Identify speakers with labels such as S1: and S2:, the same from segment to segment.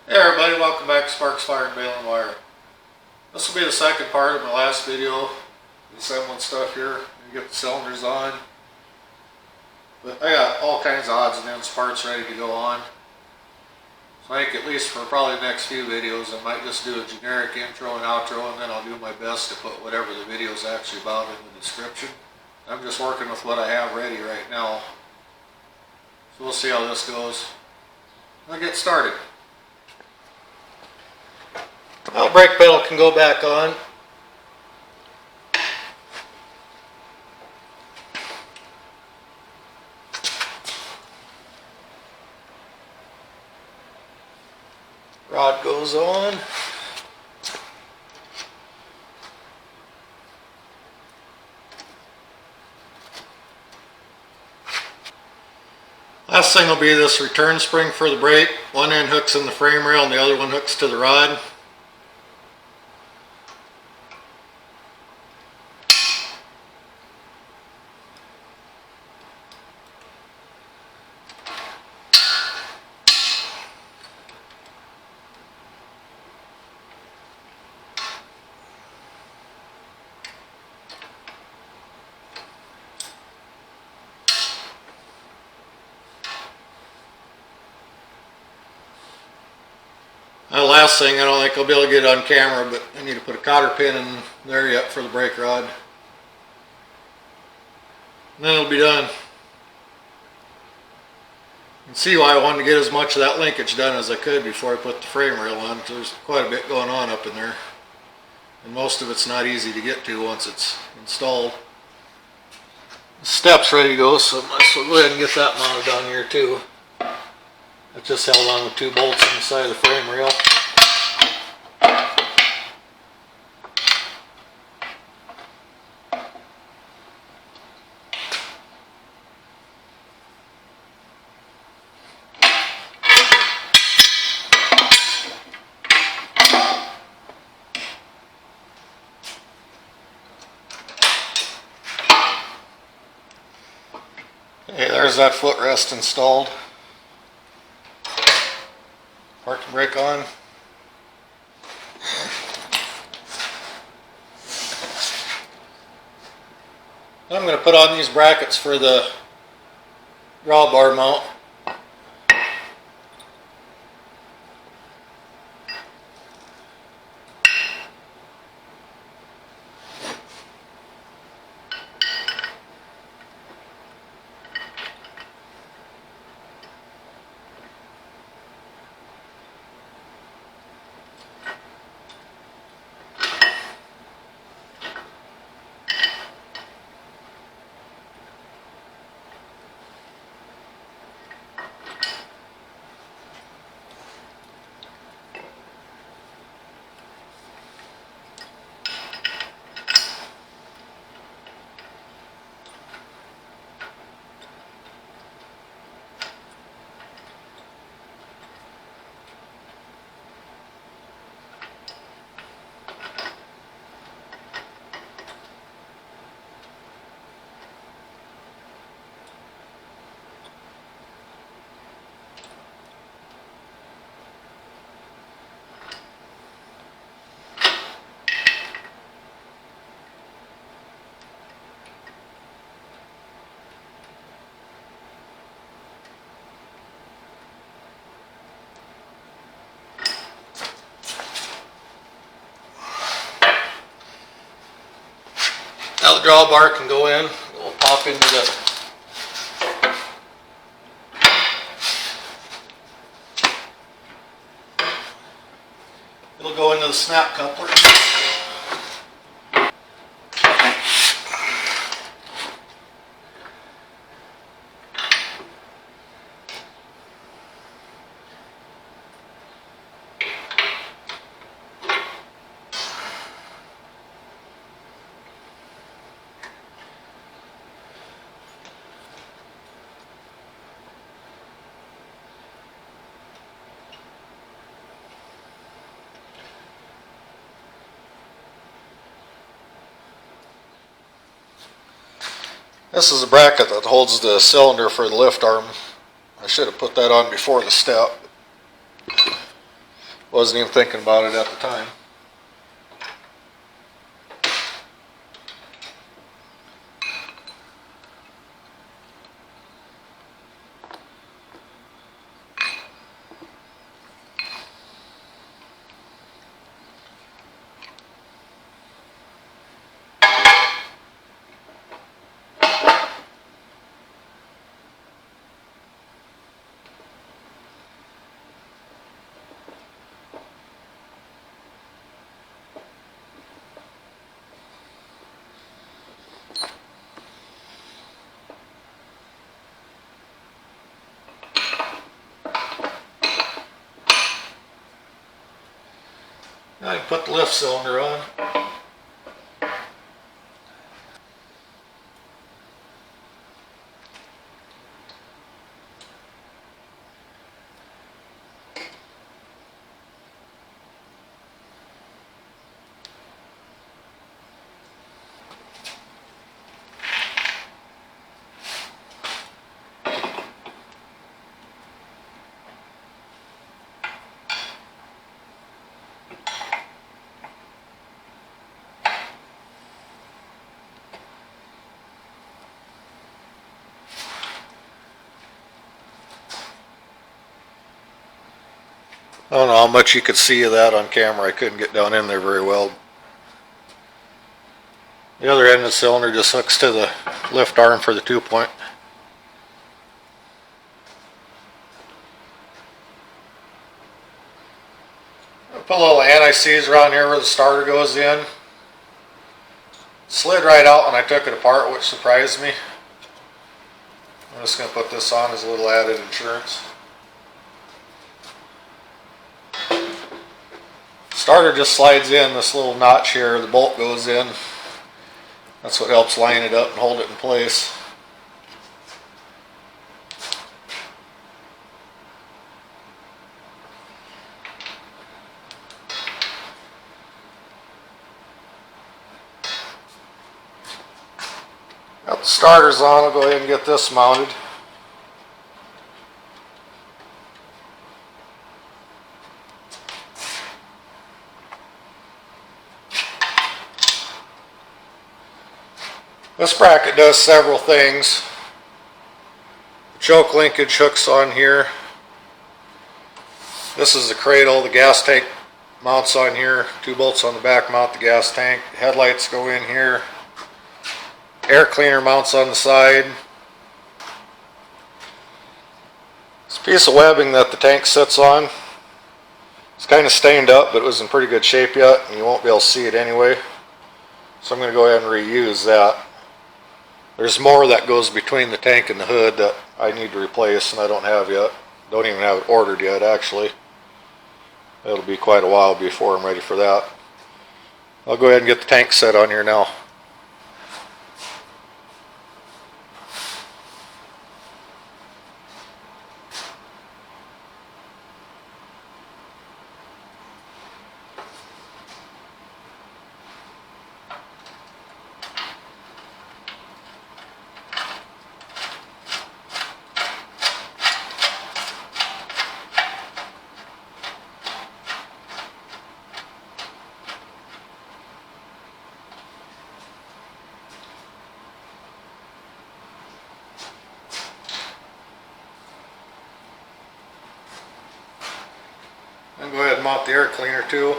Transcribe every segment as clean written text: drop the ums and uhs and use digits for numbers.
S1: Hey everybody, welcome back to Sparks, Fire, and Bale and Wire. This will be the second part of my last video, assembling stuff here. You get the cylinders on. But I got all kinds of odds and ends parts ready to go on. So I think at least for probably the next few videos I might just do a generic intro and outro, and then I'll do my best to put whatever the video is actually about in the description. I'm just working with what I have ready right now. So we'll see how this goes. I'll get started. Well, brake pedal can go back on. Rod goes on. Last thing will be this return spring for the brake. One end hooks in the frame rail and the other one hooks to the rod. Last thing, I don't think I'll be able to get it on camera, but I need to put a cotter pin in there yet for the brake rod. And then it'll be done. You can see why I wanted to get as much of that linkage done as I could before I put the frame rail on. There's quite a bit going on up in there. And most of it's not easy to get to once it's installed. The step's ready to go, so I might as well go ahead and get that mounted on here too. That's just held on with 2 bolts on the side of the frame rail. Okay, there's that footrest installed. Parking brake on. I'm going to put on these brackets for the drawbar mount. Now the drawbar can go in. It'll pop into the snap coupler. This is a bracket that holds the cylinder for the lift arm. I should have put that on before the step. Wasn't even thinking about it at the time. Now you put the lift cylinder on. I don't know how much you could see of that on camera. I couldn't get down in there very well. The other end of the cylinder just hooks to the lift arm for the 2-point. Put a little anti-seize around here where the starter goes in. Slid right out when I took it apart, which surprised me. I'm just going to put this on as a little added insurance. Starter just slides in this little notch here, the bolt goes in. That's what helps line it up and hold it in place. Got the starters on, I'll go ahead and get this mounted. This bracket does several things. The choke linkage hooks on here. This is the cradle, the gas tank mounts on here. 2 bolts on the back mount the gas tank. Headlights go in here. Air cleaner mounts on the side. This piece of webbing that the tank sits on, it's kind of stained up, but it was in pretty good shape yet, and you won't be able to see it anyway. So I'm going to go ahead and reuse that. There's more that goes between the tank and the hood that I need to replace and I don't have yet. Don't even have it ordered yet, actually. It'll be quite a while before I'm ready for that. I'll go ahead and get the tank set on here now. And go ahead and mount the air cleaner too.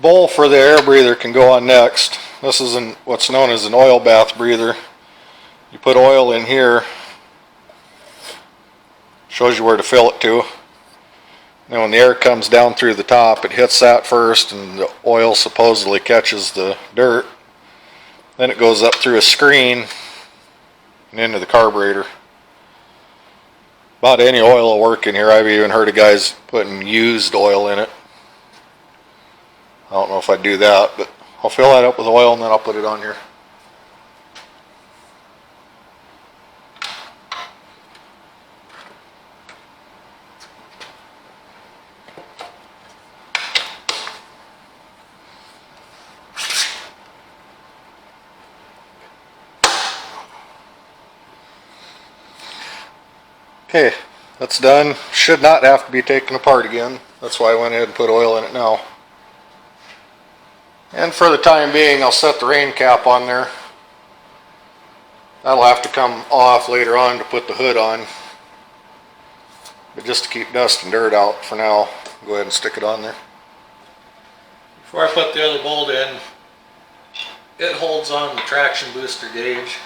S1: Bowl for the air breather can go on next. This is what's known as an oil bath breather. You put oil in here, shows you where to fill it to. Then when the air comes down through the top, it hits that first and the oil supposedly catches the dirt. Then it goes up through a screen and into the carburetor. About any oil will work in here. I've even heard of guys putting used oil in it. I don't know if I'd do that, but I'll fill that up with oil and then I'll put it on here. Okay, that's done. Should not have to be taken apart again. That's why I went ahead and put oil in it now. And for the time being, I'll set the rain cap on there. That'll have to come off later on to put the hood on. But just to keep dust and dirt out for now, go ahead and stick it on there. Before I put the other bolt in, it holds on the traction booster gauge.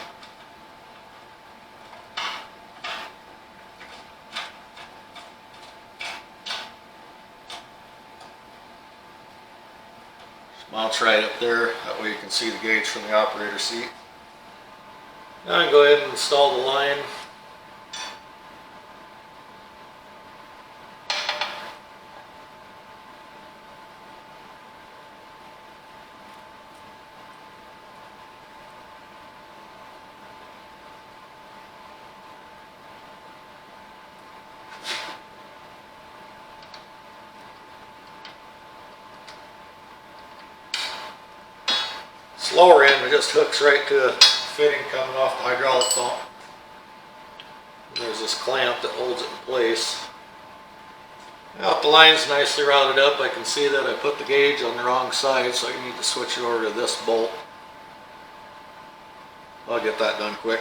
S1: Just mounts right up there, that way you can see the gauge from the operator seat. Now I can go ahead and install the line. Lower end, it just hooks right to a fitting coming off the hydraulic pump. And there's this clamp that holds it in place. Now if the line's nicely routed up, I can see that I put the gauge on the wrong side, so I need to switch it over to this bolt. I'll get that done quick.